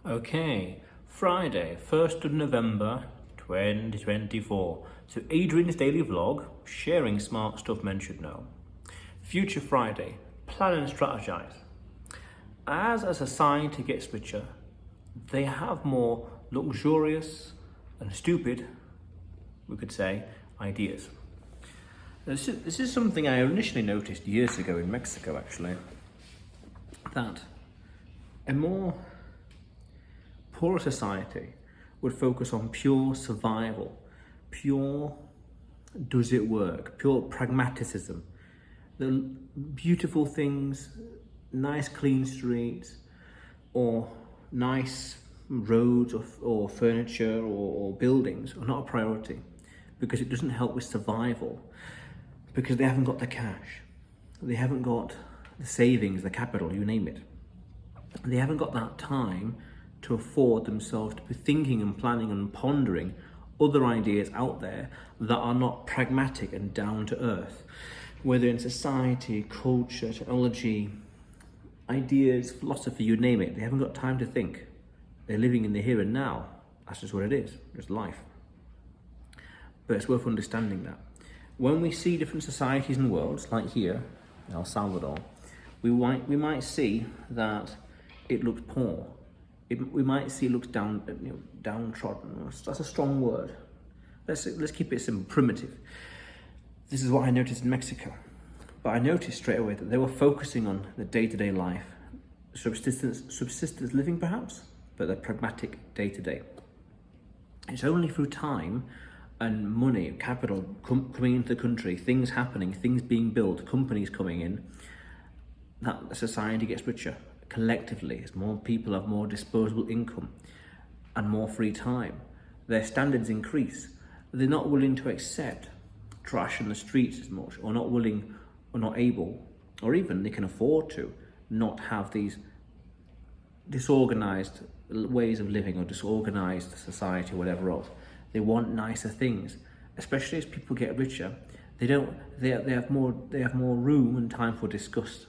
Okay, Friday, 1st of November 2024. So Adrian's daily vlog, sharing smart stuff men should know. Future Friday, plan and strategize. As a society gets richer, they have more luxurious and stupid, we could say, ideas. This is something I initially noticed years ago in Mexico, actually, that a more poorer society would focus on pure survival, pure does it work, pure pragmaticism. The beautiful things, nice clean streets, or nice roads or furniture or buildings are not a priority because it doesn't help with survival, because they haven't got the cash, they haven't got the savings, the capital, you name it. They haven't got that time to afford themselves to be thinking and planning and pondering other ideas out there that are not pragmatic and down to earth, whether in society, culture, technology, ideas, philosophy, you name it. They haven't got time to think. They're living in the here and now. That's just what it is, just life. But it's worth understanding that. When we see different societies and worlds, like here in El Salvador, we might see that it looks poor. We might see it looks downtrodden. That's a strong word. Let's keep it simple, primitive. This is what I noticed in Mexico. But I noticed straight away that they were focusing on the day-to-day life, subsistence living perhaps, but the pragmatic day-to-day. It's only through time and money, capital coming into the country, things happening, things being built, companies coming in, that the society gets richer. Collectively, as more people have more disposable income and more free time, their standards increase. They're not willing to accept trash in the streets as much, or not willing, or not able, or even they can afford to not have these disorganized ways of living or disorganized society, whatever else. They want nicer things, especially as people get richer. They have more room and time for disgust.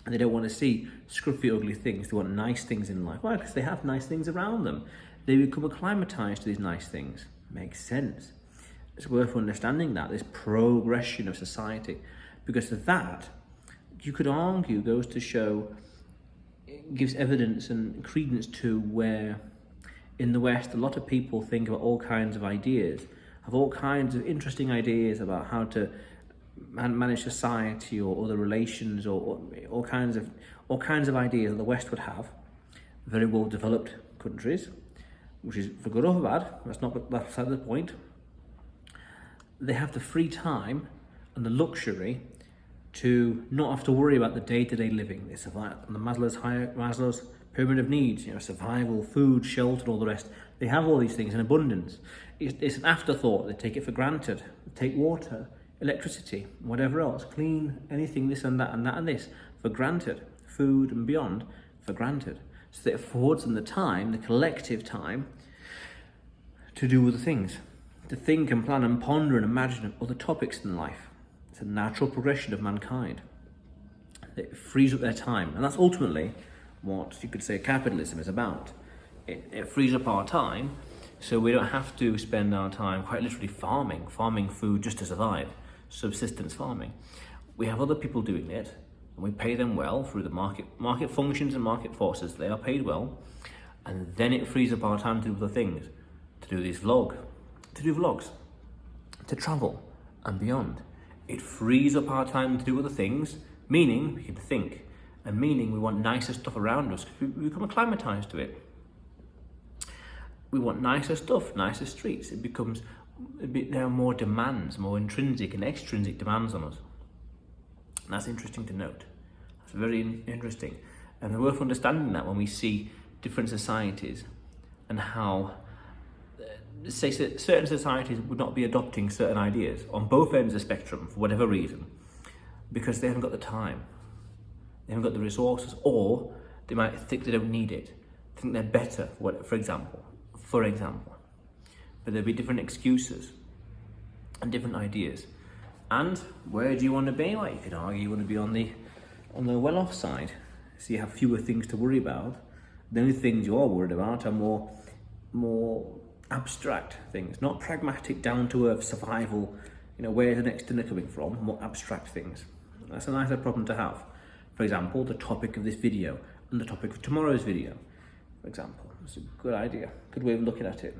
And they don't want to see scruffy, ugly things. They want nice things in life. Why? Because they have nice things around them. They become acclimatized to these nice things. Makes sense. It's worth understanding that, this progression of society. Because of that, you could argue, goes to show, it gives evidence and credence to where in the West, a lot of people think about all kinds of ideas, have all kinds of interesting ideas about how to manage society or other relations, or all kinds of ideas that the West would have. Very well developed countries, which is for good or for bad. That's the point. They have the free time and the luxury to not have to worry about the day-to-day living. They survive on the Maslow's pyramid of needs. Survival, food, shelter, all the rest. They have all these things in abundance. It's an afterthought. They take it for granted. They take water, electricity, whatever else, clean, anything, this and that and that and this, for granted, food and beyond, for granted. So that it affords them the time, the collective time, to do other things, to think and plan and ponder and imagine other topics in life. It's a natural progression of mankind. It frees up their time, and that's ultimately what you could say capitalism is about. It frees up our time, so we don't have to spend our time quite literally farming food just to survive. Subsistence farming. We have other people doing it, and we pay them well through the market functions and market forces. They are paid well, and then it frees up our time to do other things, to do vlogs, to travel and beyond. It frees up our time to do other things, meaning we can think, and meaning we want nicer stuff around us because we become acclimatized to it. We want nicer stuff, nicer streets. There are more demands, more intrinsic and extrinsic demands on us. And that's interesting to note. That's very interesting. And it's worth understanding that when we see different societies and how, say, certain societies would not be adopting certain ideas on both ends of the spectrum for whatever reason, because they haven't got the time, they haven't got the resources, or they might think they don't need it, think they're better, for example. But there'll be different excuses and different ideas. And where do you want to be? Well, you could argue you want to be on the well-off side, so you have fewer things to worry about The only things you are worried about are more abstract things, not pragmatic, down-to-earth survival, where's the next dinner coming from, more abstract things. That's a nicer problem to have. For example, the topic of this video and the topic of tomorrow's video, for example. It's a good idea, good way of looking at it.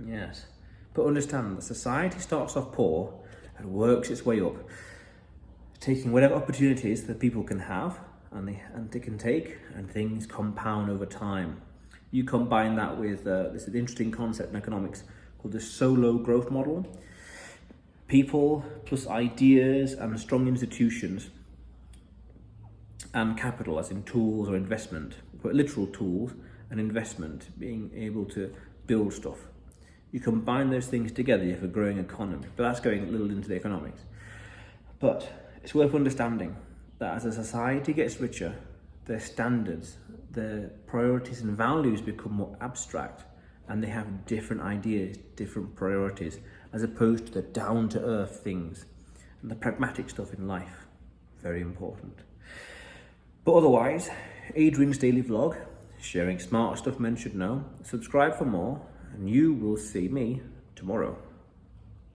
Yes, but understand that society starts off poor and works its way up, taking whatever opportunities that people can have and they can take, and things compound over time. You combine that with this interesting concept in economics called the solo growth model. People plus ideas and strong institutions and capital, as in tools or investment, but literal tools and investment, being able to build stuff. You combine those things together, you have a growing economy. But that's going a little into the economics. But it's worth understanding that as a society gets richer, their standards, their priorities and values become more abstract, and they have different ideas, different priorities, as opposed to the down-to-earth things and the pragmatic stuff in life. Very important. But otherwise, Adrian's daily vlog, sharing smart stuff men should know. Subscribe for more, and you will see me tomorrow.